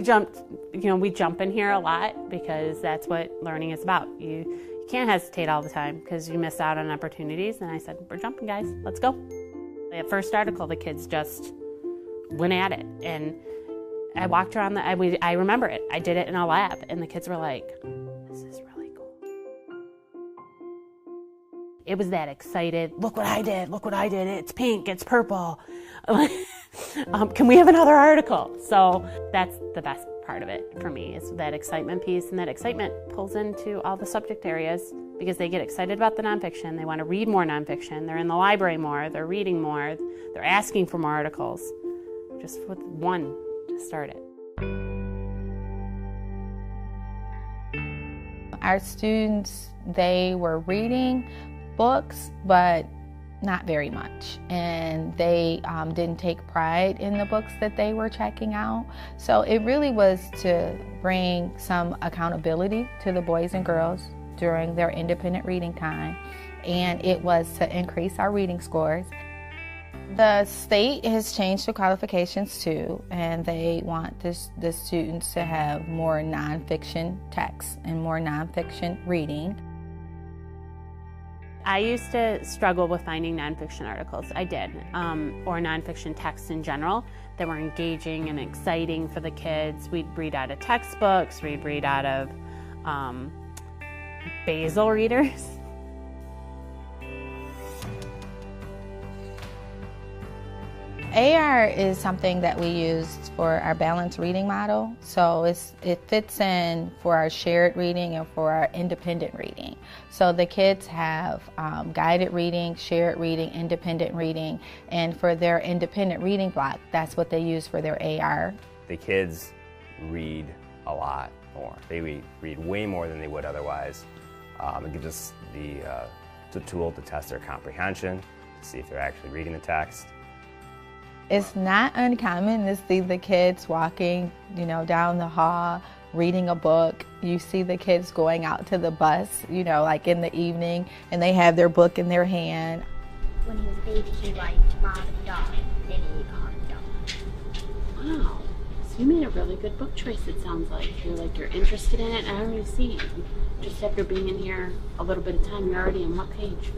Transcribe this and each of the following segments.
we jump in here a lot because that's what learning is about. You can't hesitate all the time because you miss out on opportunities. And I said, we're jumping, guys, let's go. The first article, the kids just went at it. And I walked around, I remember it. I did it in a lab and the kids were like, this is really cool. It was that excited, look what I did, it's pink, it's purple. Can we have another article? So that's the best part of it for me, is that excitement piece, and that excitement pulls into all the subject areas because they get excited about the nonfiction, they want to read more nonfiction, they're in the library more, they're reading more, they're asking for more articles, just with one to start it. Our students, they were reading books, but not very much, and they didn't take pride in the books that they were checking out. So it really was to bring some accountability to the boys and girls during their independent reading time, and it was to increase our reading scores. The state has changed the qualifications too, and they want the students to have more nonfiction texts and more nonfiction reading. I used to struggle with finding nonfiction articles. I did, or nonfiction texts in general that were engaging and exciting for the kids. We'd read out of textbooks, we'd read out of Basil readers. AR is something that we used for our balanced reading model. So it fits in for our shared reading and for our independent reading. So the kids have guided reading, shared reading, independent reading, and for their independent reading block, that's what they use for their AR. The kids read a lot more. They read way more than they would otherwise. It gives us the tool to test their comprehension, to see if they're actually reading the text. It's not uncommon to see the kids walking, down the hall, reading a book. You see the kids going out to the bus, like in the evening, and they have their book in their hand. When he was a baby, he liked Mom and Dog. Then he ate Mom and Dog. Wow. So you made a really good book choice, it sounds like. You're interested in it. I already see. Just after being in here a little bit of time, you're already on what page?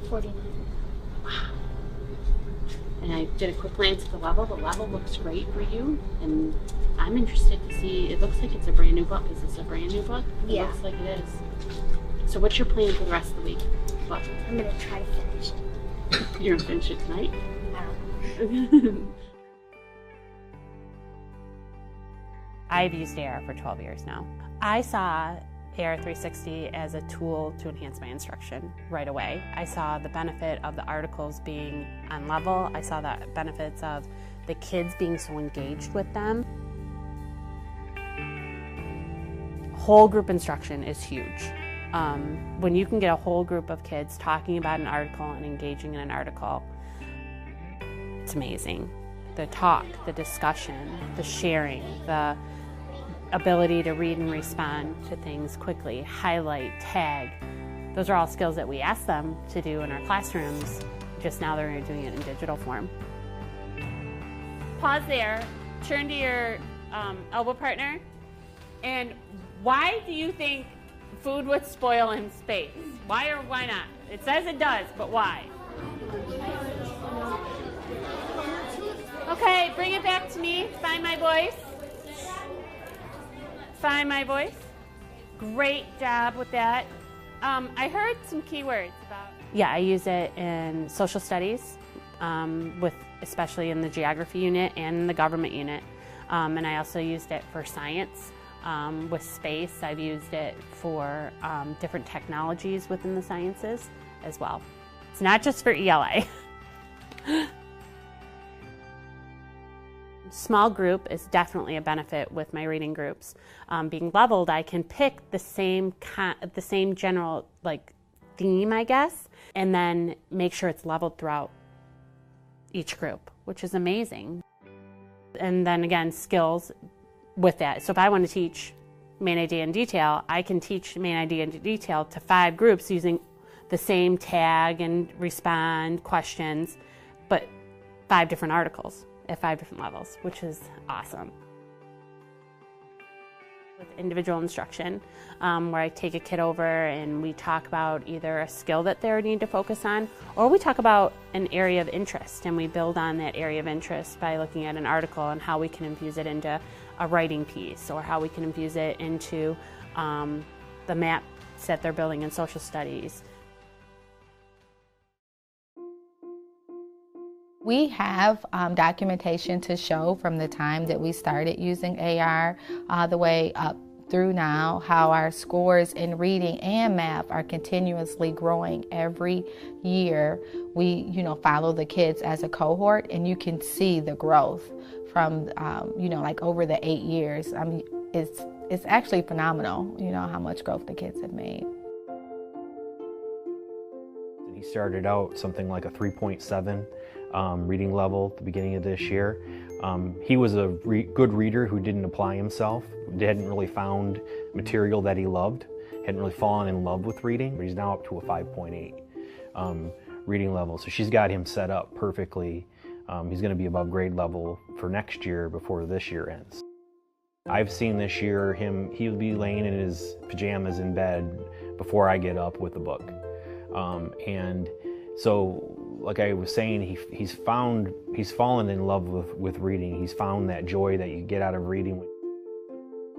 49. Wow. And I did a quick glance at the level. The level looks great for you, and I'm interested to see. It looks like it's a brand new book. Is this a brand new book? Yeah. It looks like it is. So what's your plan for the rest of the week? What? I'm gonna try to finish it. You're gonna finish it tonight? I don't know. I've used AR for 12 years now. I saw AR 360 as a tool to enhance my instruction right away. I saw the benefit of the articles being on level. I saw the benefits of the kids being so engaged with them. Whole group instruction is huge. When you can get a whole group of kids talking about an article and engaging in an article, it's amazing. The talk, the discussion, the sharing, the ability to read and respond to things quickly, highlight, tag. Those are all skills that we ask them to do in our classrooms, just now they're doing it in digital form. Pause there, turn to your elbow partner, and why do you think food would spoil in space? Why or why not? It says it does, but why? Okay, bring it back to me. Find my voice. Find my voice. Great job with that. I heard some keywords about. Yeah, I use it in social studies, especially in the geography unit and the government unit. And I also used it for science. With space, I've used it for different technologies within the sciences as well. It's not just for ELA. Small group is definitely a benefit with my reading groups. Being leveled, I can pick the same general theme, I guess, and then make sure it's leveled throughout each group, which is amazing. And then again, skills with that. So if I want to teach main idea in detail, I can teach main idea in detail to 5 groups using the same tag and respond questions, but 5 different articles at 5 different levels, which is awesome. Individual instruction, where I take a kid over and we talk about either a skill that they need to focus on, or we talk about an area of interest, and we build on that area of interest by looking at an article and how we can infuse it into a writing piece, or how we can infuse it into the maps that they're building in social studies. We have documentation to show from the time that we started using AR all the way up through now, how our scores in reading and math are continuously growing every year. We, follow the kids as a cohort, and you can see the growth from, like over the 8 years. I mean, it's actually phenomenal, how much growth the kids have made. He started out something like a 3.7 reading level at the beginning of this year. He was a good reader who didn't apply himself, hadn't really found material that he loved, hadn't really fallen in love with reading, but he's now up to a 5.8 reading level. So she's got him set up perfectly. He's going to be above grade level for next year before this year ends. I've seen this year he'll be laying in his pajamas in bed before I get up with a book. And so, like I was saying, he's fallen in love with reading. He's found that joy that you get out of reading.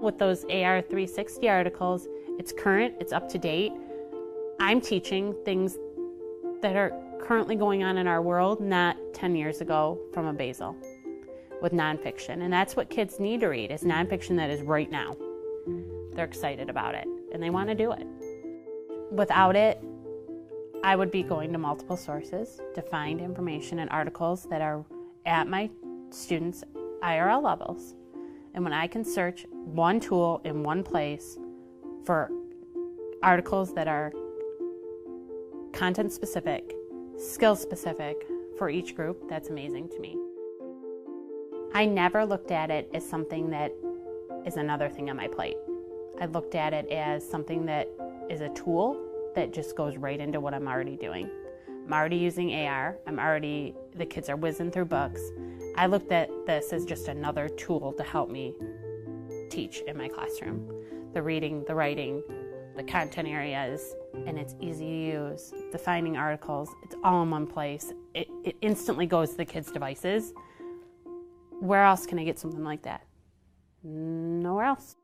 With those AR 360 articles, it's current, it's up to date. I'm teaching things that are currently going on in our world, not 10 years ago from a basal, with nonfiction. And that's what kids need to read, is nonfiction that is right now. They're excited about it, and they want to do it. Without it, I would be going to multiple sources to find information and articles that are at my students' IRL levels. And when I can search one tool in one place for articles that are content specific, skill specific for each group, that's amazing to me. I never looked at it as something that is another thing on my plate. I looked at it as something that is a tool that just goes right into what I'm already doing. I'm already using AR. The kids are whizzing through books. I looked at this as just another tool to help me teach in my classroom. The reading, the writing, the content areas, and it's easy to use. The finding articles, it's all in one place. It instantly goes to the kids' devices. Where else can I get something like that? Nowhere else.